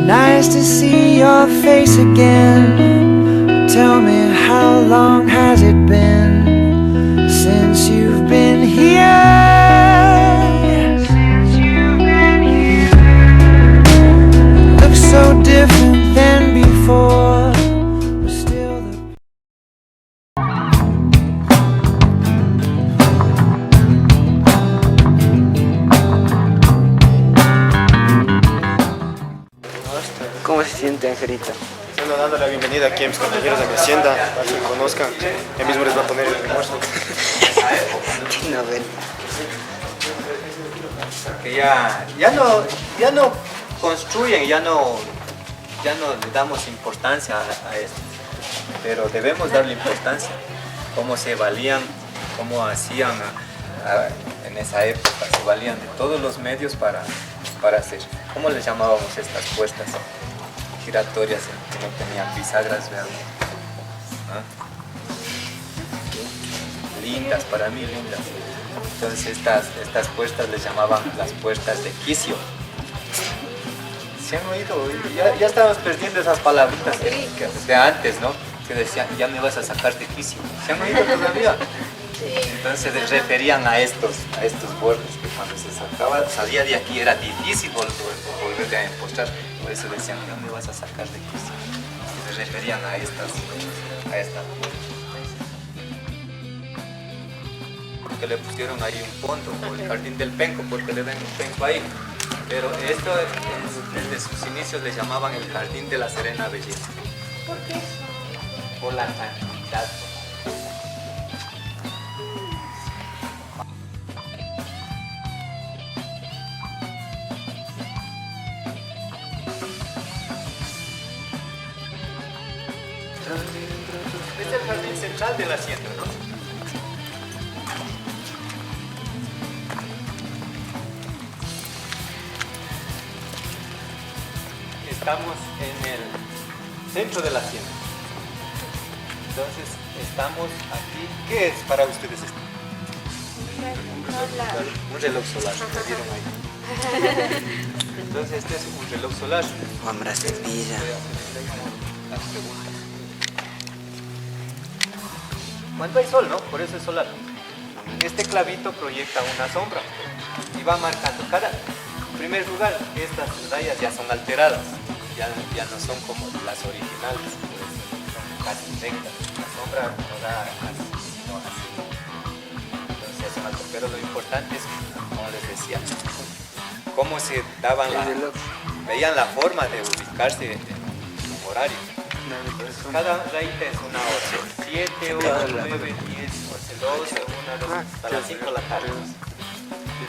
Nice to see your face again. Tell me, how long has it been since you've been here? Looks so different than before, but still the ¿Cómo se siente, Angelito? Bueno, dando la bienvenida aquí a mis compañeros de mi hacienda, para que me conozcan. Ya mismo les va a poner el almuerzo. Qué novela. Que ya no construyen, ya no le damos importancia a esto, pero debemos darle importancia, cómo se valían, cómo hacían en esa época, se valían de todos los medios para hacer, ¿cómo les llamábamos estas puestas giratorias que no tenían bisagras, vean? ¿Ah? Lindas, para mí lindas. Entonces estas puertas les llamaban las puertas de quicio. ¿Se han oído? Ya estamos perdiendo esas palabritas de antes, ¿no? Que decían, ya me vas a sacar de quicio. ¿Se han oído todavía? Entonces se referían a estos bordes que cuando se salía de aquí era difícil volver a empostrar. Por eso decían, ya me vas a sacar de quicio. Y se referían a estas. Que le pusieron ahí un fondo, o el jardín del penco, porque le ven un penco ahí. Pero esto desde sus inicios le llamaban el jardín de la serena belleza. ¿Por qué? Por la tranquilidad. Este es el jardín central de la hacienda, ¿no? Estamos en el centro de la hacienda. Entonces, estamos aquí. ¿Qué es para ustedes esto? Un reloj solar. ¿Me vieron ahí? Entonces, este es un reloj solar. Hombre, cepilla. Las preguntas. Cuando hay sol, ¿no? Por eso es solar. Este clavito proyecta una sombra y va marcando en primer lugar, estas rayas ya son alteradas, ya no son como las originales, pues, son casi rectas. La sombra no da así, sino así. Entonces es alto, pero lo importante es, como les decía, cómo se daban veían la forma de ubicarse en un horario. Entonces, cada rayita es una hora, 7, 8, 9, 10, 11, 12, 1, 2, hasta las 5 de la tarde.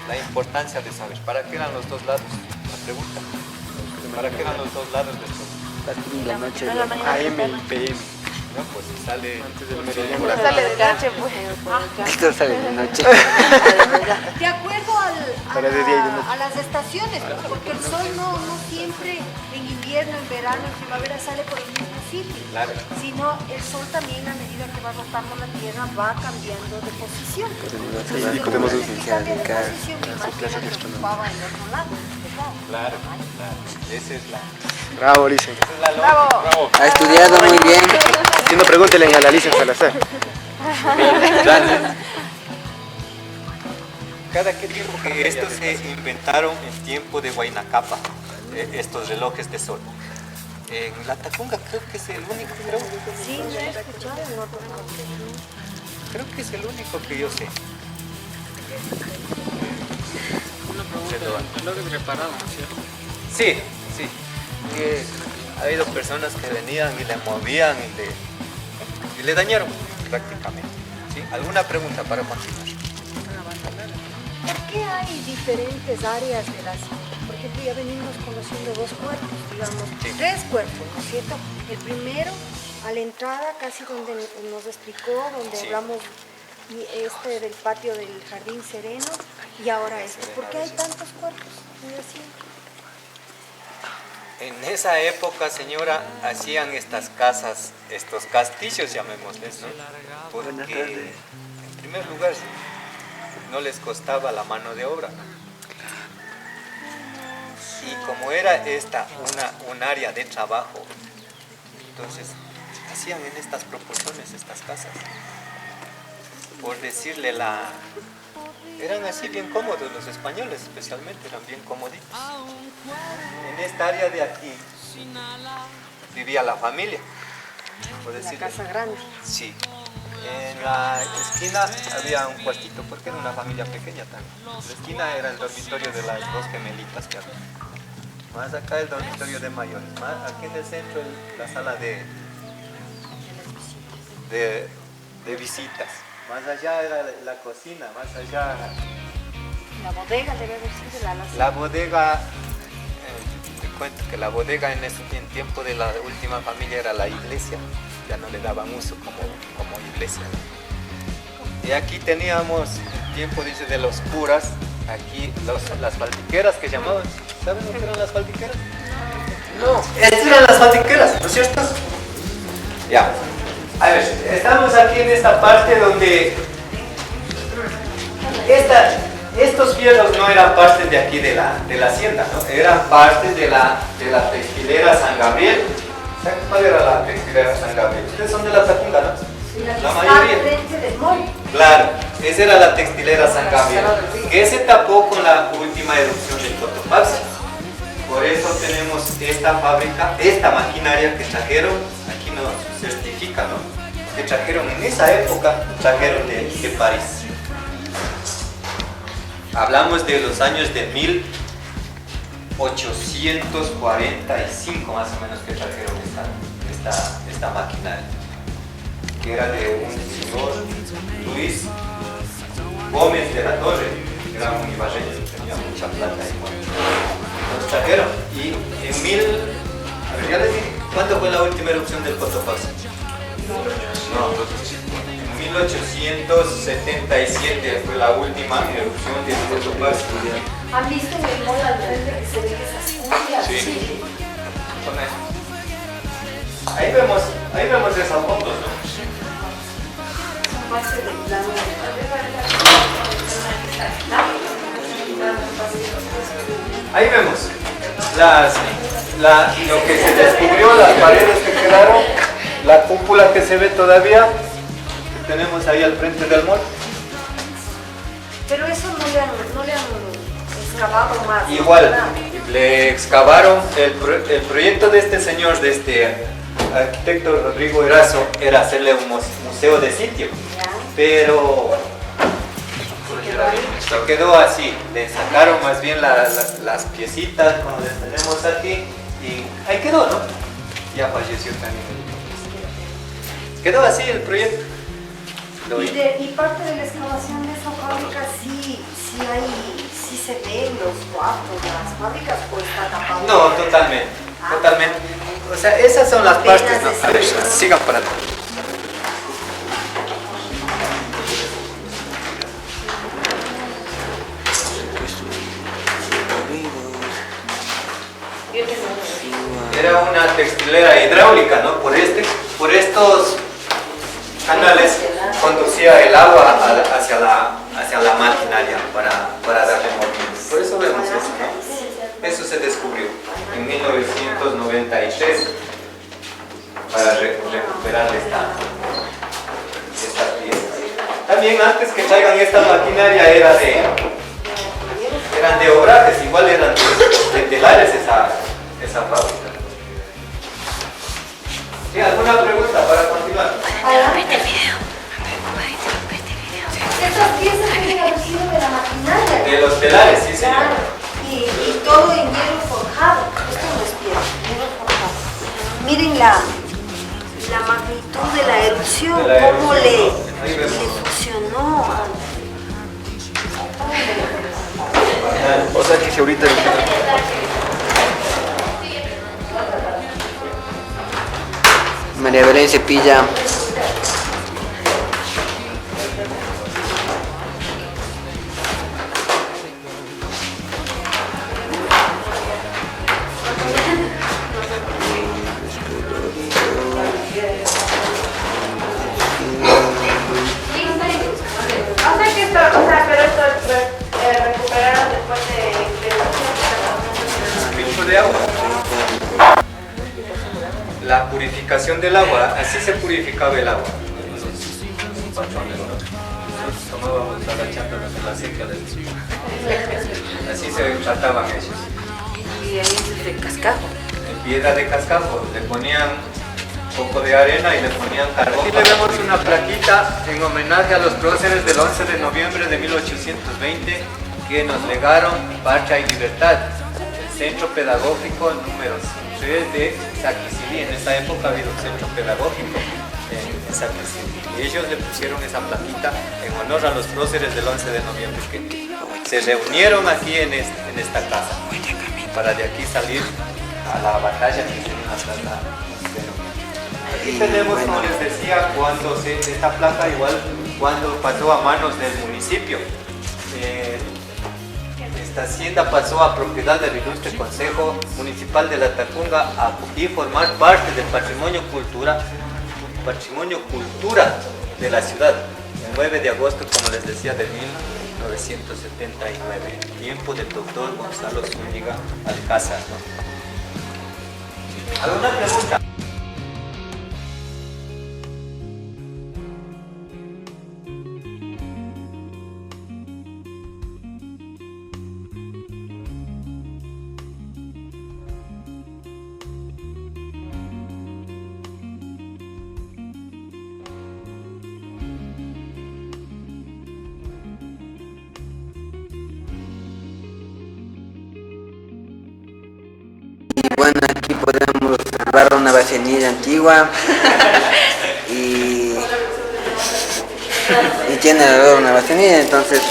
La importancia de saber, ¿para qué eran los dos lados? La pregunta. ¿Para qué eran los dos lados del sol? La noche. AM y PM. No, pues sale Antes del meridiano. Sale de noche, pues. Esto sale de noche. De acuerdo Para de día y de noche. a las estaciones, porque el sol no siempre en invierno, en verano, en primavera sale por el mismo sitio. Claro. Sino el sol también a medida que va rotando la Tierra va cambiando de posición. Y podemos Entonces, si cambia de ubicar posición, me su imagino clase de que astronomía. ocupaba en otro lado, ¿verdad? Claro. Esa es la Bravo, Licen. lógica. Bravo. Ha estudiado muy bien. Si no, pregúntenle a la Licen Salazar. Cada qué tiempo que estos se inventaron en tiempo de Huayna Cápac, estos relojes de sol. En la Tacunga creo que es el único, Sí, no he escuchado en otro lado. creo que es el único que yo sé. Relojes reparados, ¿cierto? Sí. Que ha habido personas que venían y le movían y le dañaron prácticamente. ¿Sí? ¿Alguna pregunta para continuar? ¿Por qué hay diferentes áreas de la ciudad? Por ejemplo, ya venimos conociendo dos cuerpos, digamos, Sí. tres cuerpos, ¿no es cierto? El primero, a la entrada, casi donde nos explicó, donde Sí. hablamos del patio del Jardín Sereno, y ahora este. ¿Por qué hay tantos cuerpos en la ciudad? En esa época, señora, hacían estas casas, estos castillos, llamémosles, ¿no? Porque, en primer lugar, no les costaba la mano de obra. Y como era esta un área de trabajo, entonces hacían en estas proporciones estas casas. Por decirle eran así bien cómodos los españoles, especialmente, eran bien comoditos. En esta área de aquí vivía la familia, por La decirle. casa grande. Sí. En la esquina había un cuartito, porque era una familia pequeña también. La esquina era el dormitorio de las dos gemelitas que había. Más acá el dormitorio de mayores. Más aquí en el centro la sala de visitas. Más allá era la cocina, más allá La bodega debe haber sido la alacena. la bodega. Te cuento que la bodega en tiempo de la última familia era la iglesia. Ya no le daban uso como iglesia, ¿no? Y aquí teníamos el tiempo, dice, de los curas, aquí las faldiqueras que llamaban. ¿Saben lo que eran las faldiqueras? No, estas eran las faldiqueras, ¿no es cierto? Ya. A ver, estamos aquí en esta parte donde estos fierros no eran parte de aquí de la hacienda, ¿no? Eran parte de la textilera San Gabriel. ¿Saben cuál era la textilera San Gabriel? Ustedes son de la Tacunga, ¿no? La mayoría. Frente del mall. Claro, esa era la textilera San Gabriel, que se tapó con la última erupción del Cotopaxi. Por eso tenemos esta fábrica, esta maquinaria que trajeron, aquí nos certifica, ¿no? Que trajeron en esa época, trajeron de París. Hablamos de los años de 1845 más o menos que trajeron esta maquinaria, que era de un señor Luis Gómez de la Torre, que era un ibarreño, tenía mucha plata y bueno, nos trajeron. Y en a ver, ya les dije, ¿cuándo fue la última erupción del Cotopaxi? No, en 1877 fue la última erupción del Cotopaxi. ¿Han visto en el mall al frente que se ven esas cumbias? Sí. Con eso. Ahí vemos esas fotos, ¿no? Son parte del plano. Ahí vemos lo que se descubrió, las paredes que quedaron, la cúpula que se ve todavía, que tenemos ahí al frente del mall. Pero eso no le han excavado más. Igual, ¿verdad? le excavaron el proyecto de este señor, de este arquitecto Rodrigo Erazo, era hacerle un museo de sitio, Ya. pero se quedó así, le sacaron más bien las piecitas como las tenemos aquí y ahí quedó, ¿no? Ya falleció también. Quedó así el proyecto. Y parte de la excavación de esa fábrica sí se ven los cuartos de las fábricas o está tapado. No, totalmente. O sea, esas son las partes, ¿no? A ver, sigan para atrás. Era una textilera hidráulica, ¿no? Por estos canales conducía el agua hacia la maquinaria para darle movimiento. Por eso vemos eso, ¿no? Eso se descubrió en 1993 para recuperar estas piezas. También antes que traigan esta maquinaria eran de obrajes, igual eran de telares esa fábrica. ¿Sí? ¿Alguna pregunta para continuar? Estas piezas deben haber sido de la maquinaria. De los telares, sí, señor. Claro. Y todo en hierro forjado. Esto no es piedra, hierro forjado. Miren la magnitud de la erupción, De la cómo erupción, ¿no? Ahí le vemos. funcionó. O sea que si ahorita María Belén Cepilla. purificación del agua, así se purificaba el agua. Los patrones, ¿no? Nosotros tomábamos a la chata de la seca, así se trataban ellos. Y ahí es de cascajo. En piedra de cascajo, le ponían un poco de arena y le ponían carbón. Aquí le vemos una plaquita en homenaje a los próceres del 11 de noviembre de 1820 que nos legaron Patria y Libertad, el centro pedagógico número 3 de Saquicilí. En esa época ha habido un centro pedagógico en Saquicilí y ellos le pusieron esa plaquita en honor a los próceres del 11 de noviembre que se reunieron aquí en esta casa para de aquí salir a la batalla que se dio hasta la. Aquí tenemos, como les decía, esta placa igual cuando pasó a manos del municipio. Esta hacienda pasó a propiedad del ilustre Consejo Municipal de La Tacunga y formar parte del patrimonio cultura de la ciudad. El 9 de agosto, como les decía, de 1979, tiempo del doctor Gonzalo Zúñiga Alcázar, ¿no? ¿Alguna pregunta? Bueno, aquí podemos observar una vacinilla antigua y tiene el olor a una vacinilla, entonces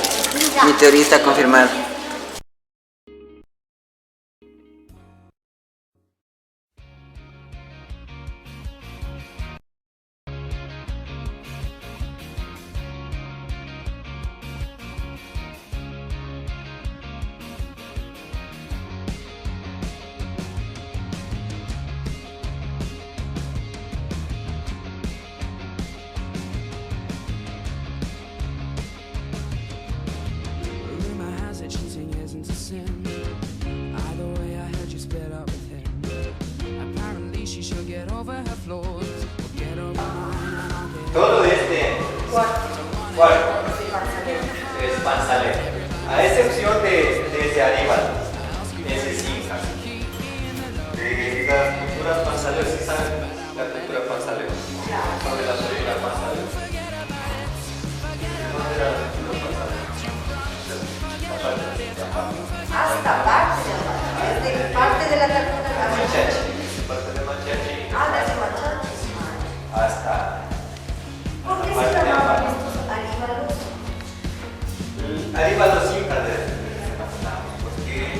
mi teoría está confirmada. Rumor has it cheating isn't a sin. Either way, I heard you split up with him. Apparently, she should get over her flaws or get over mine, and I'll get Todo este cuarto es Manzanero, a excepción de ese Aníbal, ese Cinca. De las culturas Manzanero, ¿sí saben la cultura Manzanero? Sobre la película Manzanero. ¿Dónde era la cultura Manzanero? Hasta parte de la Tacunga. Machachi, parte de Machachi. Desde Machachi. Hasta ¿Por qué se parte de llamaban Amparo. estos aníbalos? Arriba los incas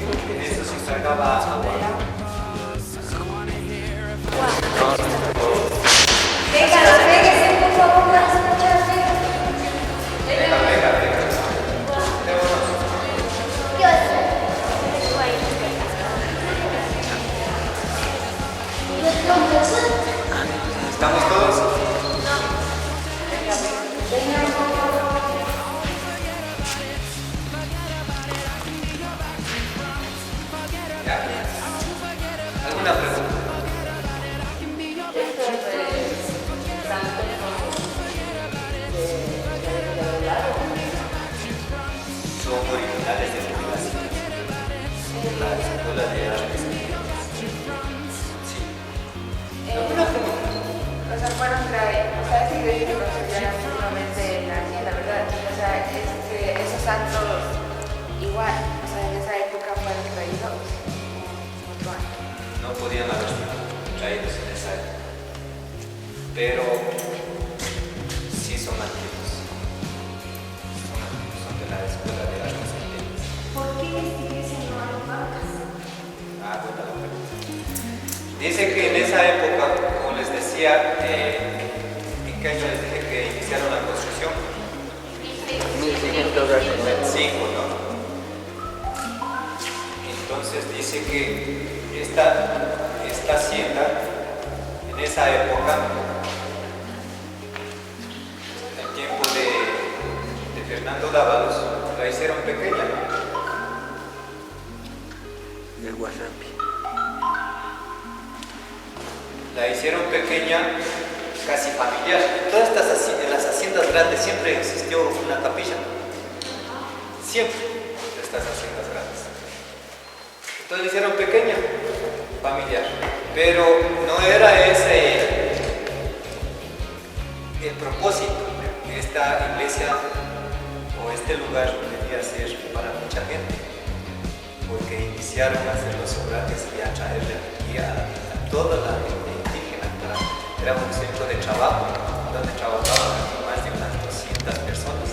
porque en eso se encargaba agua. Venga, péguese, por favor, vamos a escuchar. Venga. ¿Estamos todos? Ya. ¿Alguna pregunta? Son originales de la escuela de artes. Sí. O sea, fueron ¿sabes que yo no estudiaron seguramente en la hacienda, verdad? O sea, esos santos igual, o sea, en esa época fueron traídos otro año. No podían haber sido traídos en esa época, pero sí son antiguos. Son de la escuela de artes antiguas. ¿Por qué esta iglesia no hay vacas? Buena pregunta. Dice que en esa época, como les decía, ¿en qué año les dije que iniciaron la construcción? 1525, ¿no? Entonces dice que esta hacienda, en esa época, en el tiempo de Fernando Dávalos, la hicieron pequeña, ¿no? El wasabi. la hicieron pequeña, casi familiar. En todas en las haciendas grandes siempre existió una capilla. Siempre en estas haciendas grandes. Entonces la hicieron pequeña, familiar. Pero no era ese el propósito. Esta iglesia o este lugar debía ser para mucha gente, porque iniciaron a hacer los oblates y a traerle aquí a toda la gente indígena. Era un centro de trabajo donde trabajaban más de unas 200 personas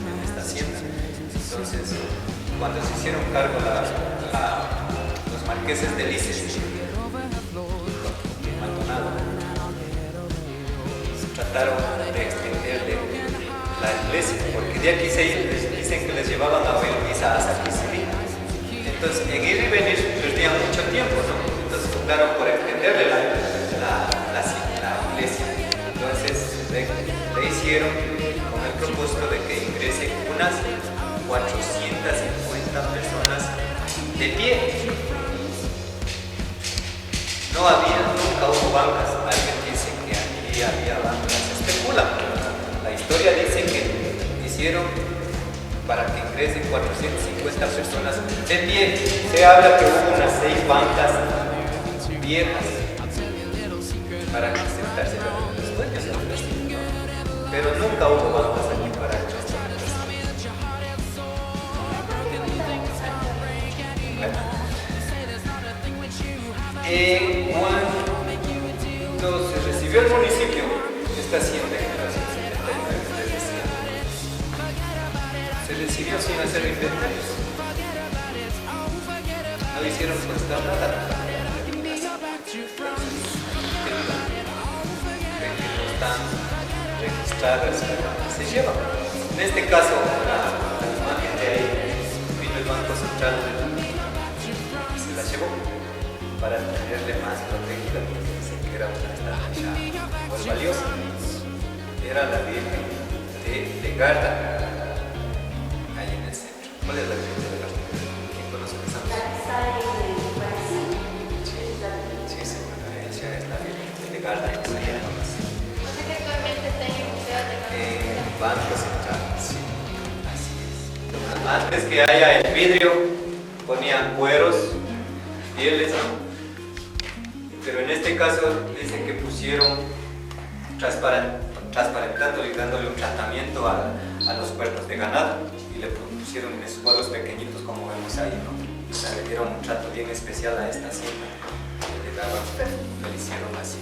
en esta hacienda. Entonces, cuando se hicieron cargo los marqueses de Lices, Maldonado, trataron de extenderle la iglesia, porque de aquí dicen que les llevaban a oír misa hasta Quisiri. Entonces, en ir y venir perdían mucho tiempo, ¿no? Entonces optaron por extenderle la iglesia. Entonces, le hicieron con el propósito de que ingresen unas 450 personas de pie. No había, nunca hubo bancas. Alguien dice que aquí había bancas. Especulan. La historia dice que hicieron para que ingresen 450 personas de pie. Se habla que hubo unas 6 bancas viejas para que sentarse los dueños del destino, pero nunca hubo bancas aquí para el resto del cuando se recibió el municipio, esta hacienda en 1979, se recibió sin hacer inventarios. No hicieron constar nada. No están registradas, se llevan. En este caso, la imagen de ahí vino el Banco Central y se la llevó para tenerle más protegida, porque dicen que era una estatua muy valiosa. Era la Virgen de Garda, ahí en el centro. ¿Cuál es la Virgen de Garda? ¿Quién conoce esa Virgen? Sí, seguro, ella es la Virgen de Garda. Banco Central, sí, así es. Antes que haya el vidrio, ponían cueros, pieles, ¿no? Pero en este caso dicen que pusieron transparentando y dándole un tratamiento a los cuerpos de ganado y le pusieron escuadros pequeñitos como vemos ahí, ¿no? O sea, le dieron un trato bien especial a esta hacienda, le hicieron así.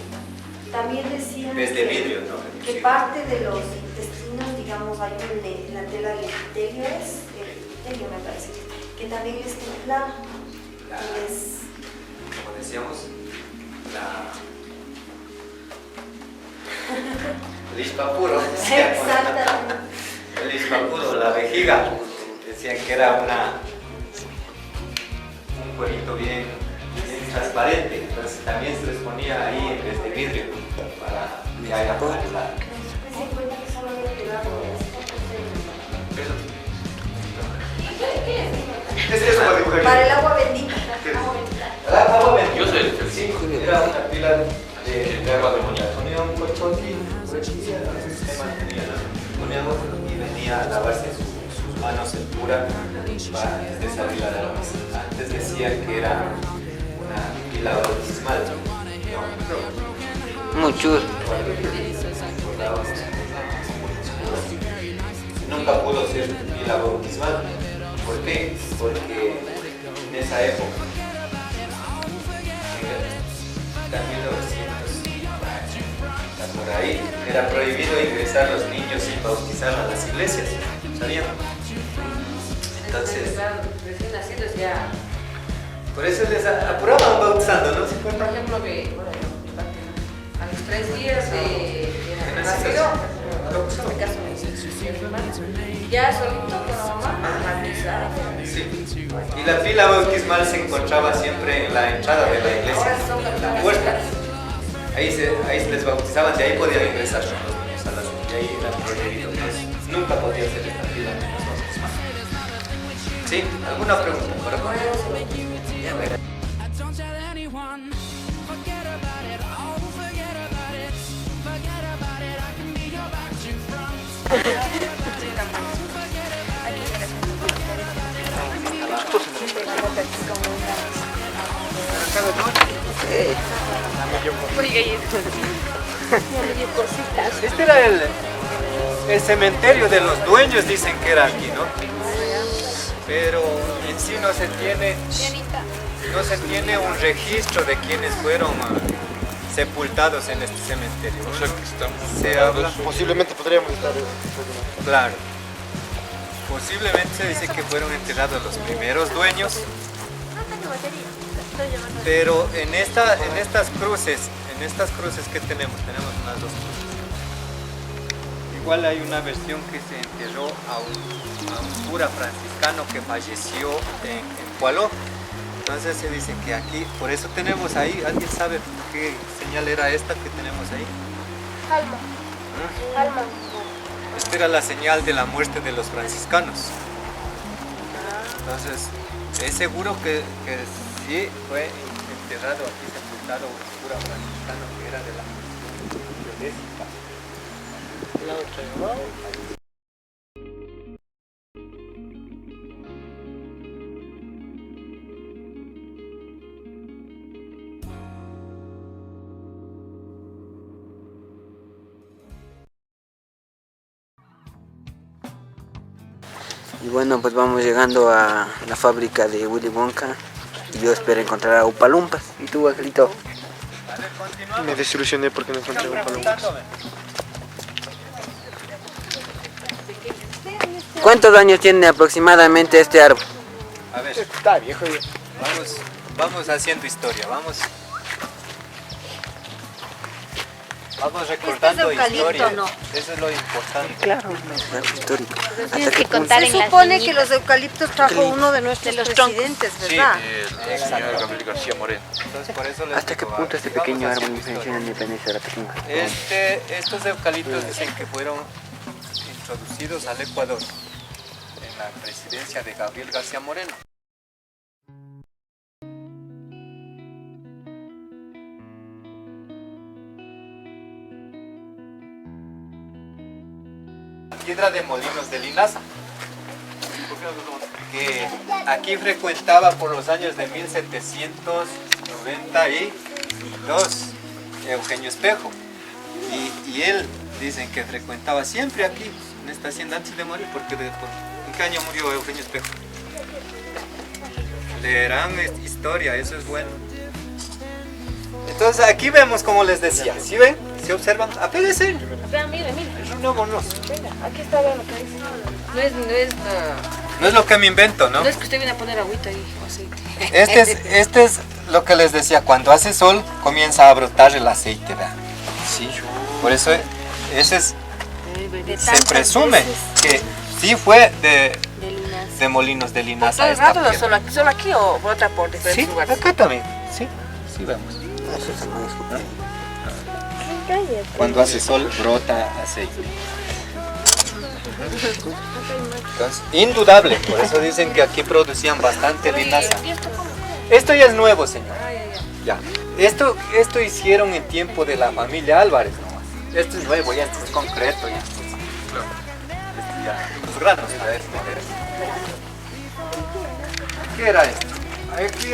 También decían desde vidrio, ¿no? que parte de los intestinos, digamos, hay en la tela del epitelio, me parece, que también les templaba. Como decíamos, el ispapuro. Exactamente. El ispapuro, la vejiga. Decían que era un cuerito bien transparente, entonces también se les ponía ahí en vez de vidrio para que haga la. Para el agua bendita. El agua bendita. Yo sé. Sí, era una pila de agua bendita. Ponía un colchón y se mantenía, ponía agua y venía a lavarse sus manos en pura para antes de salir a la misa. Antes decían que era una pila bautismal. Muchos. Nunca pudo ser pila bautismal. ¿Por qué? Porque en esa época, en 1900, por ahí, era prohibido ingresar a los niños sin bautizar a las iglesias, ¿sabían? Entonces, recién nacidos ya. por eso les apuraban bautizando, ¿no? Por ejemplo, que a los 3 días de nacido, en mi caso, ya solito con la mamá, bautizar. Sí. Y la pila bautismal se encontraba siempre en la entrada de la iglesia, en la puerta. Ahí se les bautizaban, de ahí podían ingresar los niños a las y ahí era prohibido. Nunca podía ser esta pila bautismal. ¿Sí? ¿Alguna pregunta? ¿Para Don't tell anyone, forget about it all, forget 14 no me parece. Este era el cementerio de los dueños, dicen que era aquí, ¿no? Pero en sí no se tiene un registro de quienes fueron sepultados en este cementerio. O sea que estamos... Se habla, Posiblemente podríamos estar... claro, posiblemente se dice que fueron enterrados los primeros dueños, pero en estas cruces que tenemos unas dos cruces. Igual hay una versión que se enterró a un cura franciscano que falleció en Poaló. Entonces se dice que aquí, por eso tenemos ahí, ¿alguien sabe qué señal era esta que tenemos ahí? Alma. Esta era la señal de la muerte de los franciscanos. Entonces, es seguro que sí fue enterrado aquí, sepultado un cura franciscano que era de la Geodésica. Y bueno, pues vamos llegando a la fábrica de Willy Wonka. Y yo espero encontrar a Upalumpas. ¿Y tú, Angelito? Me desilusioné porque no encontré un palompas. ¿Cuántos años tiene aproximadamente este árbol? A ver, Está viejo ya. vamos haciendo historia, vamos recordando eucalipto, historia. ¿no? Eso es lo importante. Claro, dato histórico. Tienes que contar Se en las supone que niñitas. los eucaliptos trajo uno de nuestros presidentes, ¿verdad? El señor Gabriel García Moreno. Entonces, por eso les ¿Hasta qué digo, punto este vamos pequeño árbol haciendo influenció en la independencia de la pequeña? Estos eucaliptos dicen que fueron introducidos al Ecuador en la presidencia de Gabriel García Moreno. Piedra de Molinos de Linaza, que aquí frecuentaba por los años de 1792 Eugenio Espejo, y él dicen que frecuentaba siempre aquí en esta hacienda antes de morir, porque ¿en qué año murió Eugenio Espejo? Leerán historia, eso es bueno. Entonces aquí vemos, como les decía, ¿sí ven? ¿Sí observan? Apéguense. Vean, mire. Vámonos. Aquí está, vean lo que dice. No es lo que me invento, ¿no? No es que usted viene a poner agüita y aceite. Este es lo que les decía, cuando hace sol comienza a brotar el aceite, ¿verdad? Sí. Por eso se presume que sí fue de Molinos de Linaza. ¿Todo el esta rato piedra. solo aquí o por otra por Sí, diferentes lugares? acá también. Sí vemos. Cuando hace sol brota aceite. Entonces, indudable, por eso dicen que aquí producían bastante linaza. Esto ya es nuevo, señor. Ya. Esto hicieron en tiempo de la familia Álvarez nomás. Esto es nuevo, ya esto es concreto, ya. Esto ya. Los granos, a ver. ¿Qué era esto? Aquí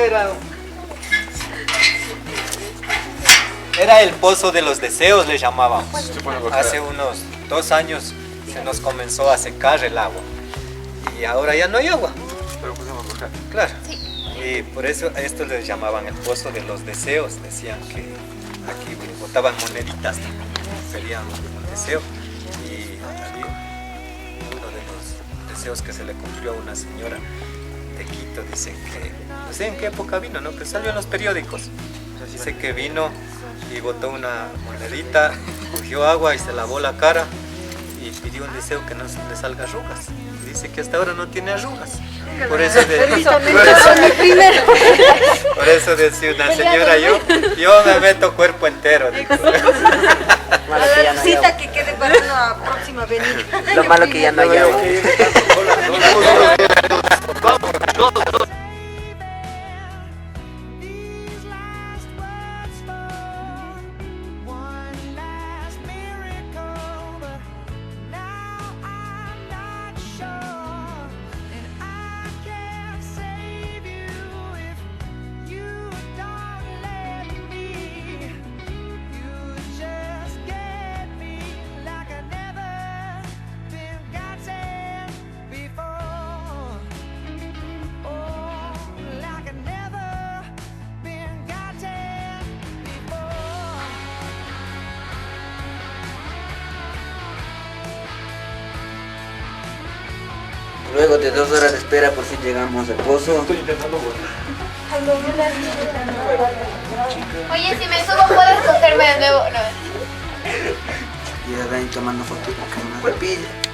era el pozo de los deseos, le llamábamos. Hace unos 2 años se nos comenzó a secar el agua y ahora ya no hay agua. Claro. Y por eso a esto les llamaban el pozo de los deseos. Decían que aquí botaban moneditas, pedían un deseo, y también uno de los deseos que se le cumplió a una señora de Quito, dicen que no sé en qué época vino, ¿no? Pero salió en los periódicos. Dice que vino y botó una monedita, cogió agua y se lavó la cara y pidió un deseo que no se le salga arrugas. Y dice que hasta ahora no tiene arrugas. Por eso decía una señora, yo me meto cuerpo entero. Digo. A la cita que quede para una próxima venida. Lo malo que ya no hay agua. These last words for one last miracle, but now I'm not sure, and I can't say Luego de 2 horas de espera, por fin llegamos al pozo. Oye, si me subo, ¿puedes cogerme de nuevo? No. Y ahora ahí tomando fotos porque es una rapilla.